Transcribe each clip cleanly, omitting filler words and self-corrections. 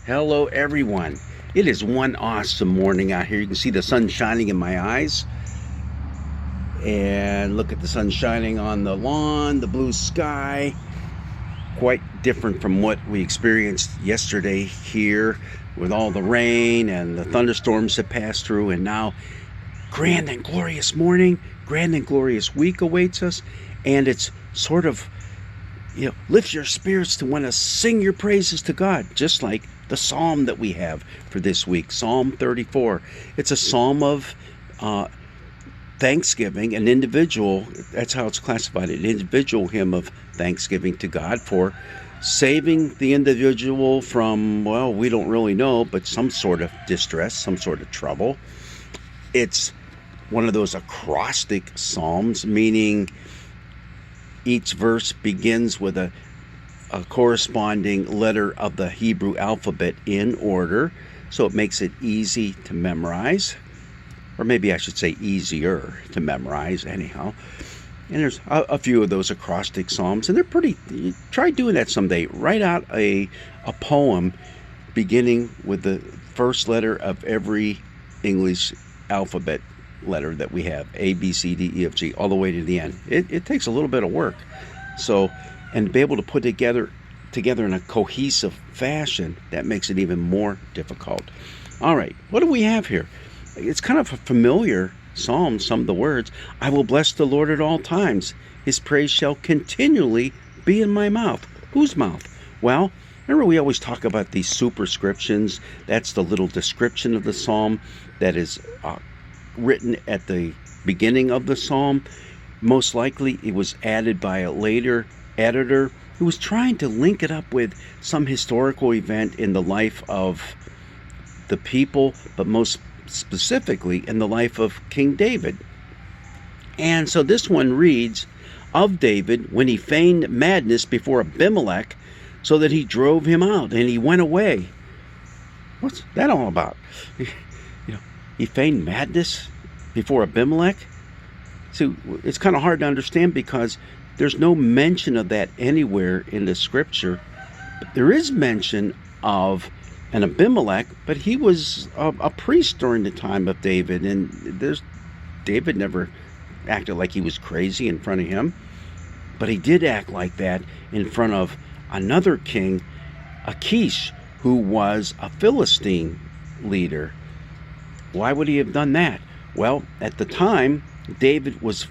Hello, everyone. It is one awesome morning out here. You can see the sun shining in my eyes. And look at the sun shining on the lawn, the blue sky. Quite different from what we experienced yesterday here with all the rain and the thunderstorms that passed through. And now, grand and glorious morning, grand and glorious week awaits us. And it's sort of lift your spirits to want to sing your praises to God, just like the psalm that we have for this week, Psalm 34. It's a psalm of thanksgiving, an individual, that's how it's classified, an individual hymn of thanksgiving to God for saving the individual from, well, we don't really know, but some sort of distress, some sort of trouble. It's one of those acrostic psalms, meaning each verse begins with a corresponding letter of the Hebrew alphabet in order, so it makes it easy to memorize, or maybe I should say easier to memorize anyhow. And there's a few of those acrostic psalms, and they're pretty. Try doing that someday. Write out a poem beginning with the first letter of every English alphabet letter that we have, A, B, C, D, E, F, G, all the way to the end. It takes a little bit of work. So, and to be able to put together in a cohesive fashion, that makes it even more difficult. All right, what do we have here? It's kind of a familiar psalm, some of the words. I will bless the Lord at all times. His praise shall continually be in my mouth. Whose mouth? Well, remember we always talk about these superscriptions. That's the little description of the psalm that is written at the beginning of the psalm. Most likely it was added by a later editor who was trying to link it up with some historical event in the life of the people, but most specifically in the life of King David. And so this one reads, of David when he feigned madness before Abimelech, so that he drove him out and he went away. What's that all about? He feigned madness before Abimelech. So it's kind of hard to understand because there's no mention of that anywhere in the scripture. But there is mention of an Abimelech, but he was a priest during the time of David, and David never acted like he was crazy in front of him, but he did act like that in front of another king, Achish, who was a Philistine leader. Why would he have done that? Well, at the time, David was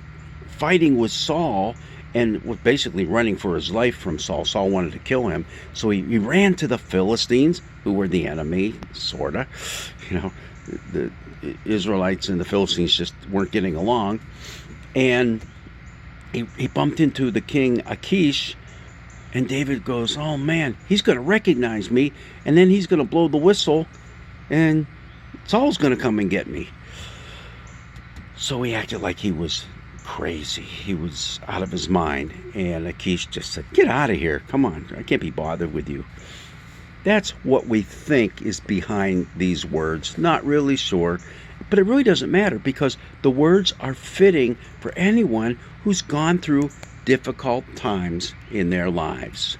fighting with Saul and was basically running for his life from Saul. Saul wanted to kill him. So he ran to the Philistines, who were the enemy, sort of. The Israelites and the Philistines just weren't getting along. And he bumped into the king Achish, and David goes, oh man, he's going to recognize me, and then he's going to blow the whistle, and Saul's going to come and get me. So he acted like he was crazy. He was out of his mind. And Achish just said, get out of here. Come on. I can't be bothered with you. That's what we think is behind these words. Not really sure. But it really doesn't matter because the words are fitting for anyone who's gone through difficult times in their lives.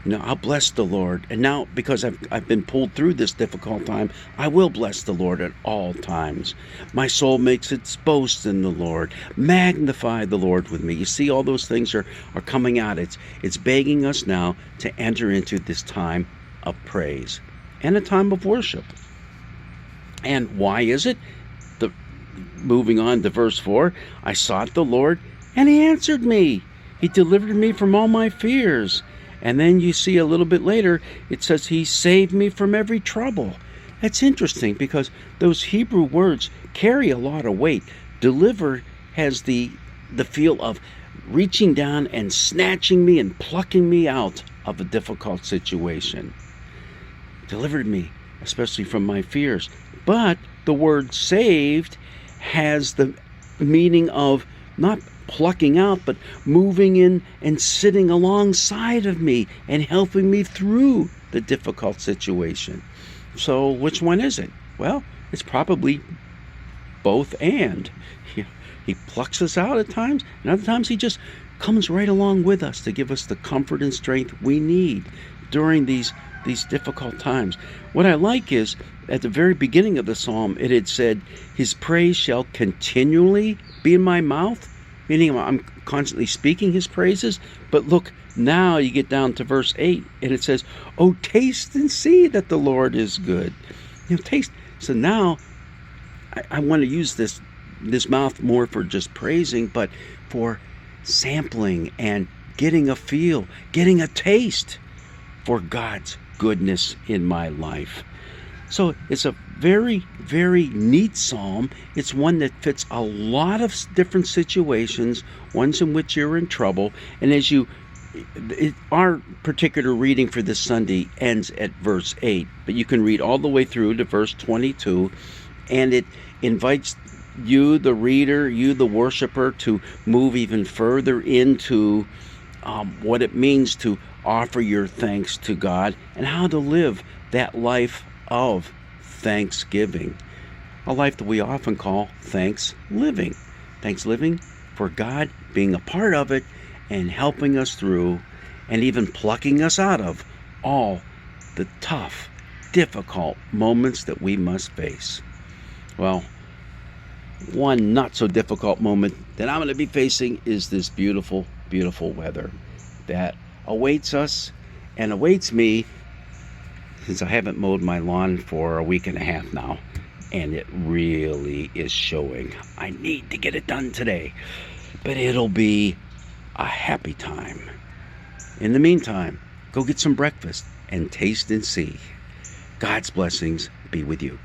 I'll bless the Lord. And now, because I've been pulled through this difficult time, I will bless the Lord at all times. My soul makes its boast in the Lord. Magnify the Lord with me. You see, all those things are coming out. It's begging us now to enter into this time of praise and a time of worship. And why is it? Moving on to verse 4, I sought the Lord, and he answered me. He delivered me from all my fears. And then you see a little bit later, it says he saved me from every trouble. That's interesting because those Hebrew words carry a lot of weight. Deliver has the feel of reaching down and snatching me and plucking me out of a difficult situation. Delivered me, especially from my fears. But the word saved has the meaning of not plucking out, but moving in and sitting alongside of me and helping me through the difficult situation. So which one is it? Well, it's probably both and. He plucks us out at times, and other times he just comes right along with us to give us the comfort and strength we need during these these difficult times. What I like is at the very beginning of the psalm, it had said, His praise shall continually be in my mouth, meaning I'm constantly speaking His praises. But look, now you get down to verse 8, and it says, Oh, taste and see that the Lord is good. Taste. So now I want to use this mouth more for just praising, but for sampling and getting a feel, getting a taste for God's goodness in my life. So it's a very, very neat psalm. It's one that fits a lot of different situations, ones in which you're in trouble. And our particular reading for this Sunday ends at verse 8, but you can read all the way through to verse 22, and it invites you, the reader, you, the worshiper, to move even further into what it means to offer your thanks to God and how to live that life of thanksgiving. A life that we often call thanks living. Thanks living for God being a part of it and helping us through and even plucking us out of all the tough, difficult moments that we must face. Well, one not so difficult moment that I'm going to be facing is this beautiful, beautiful weather that awaits us and awaits me, since I haven't mowed my lawn for a week and a half now, and it really is showing. I need to get it done today, but it'll be a happy time. In the meantime, go get some breakfast and taste and see. God's blessings be with you.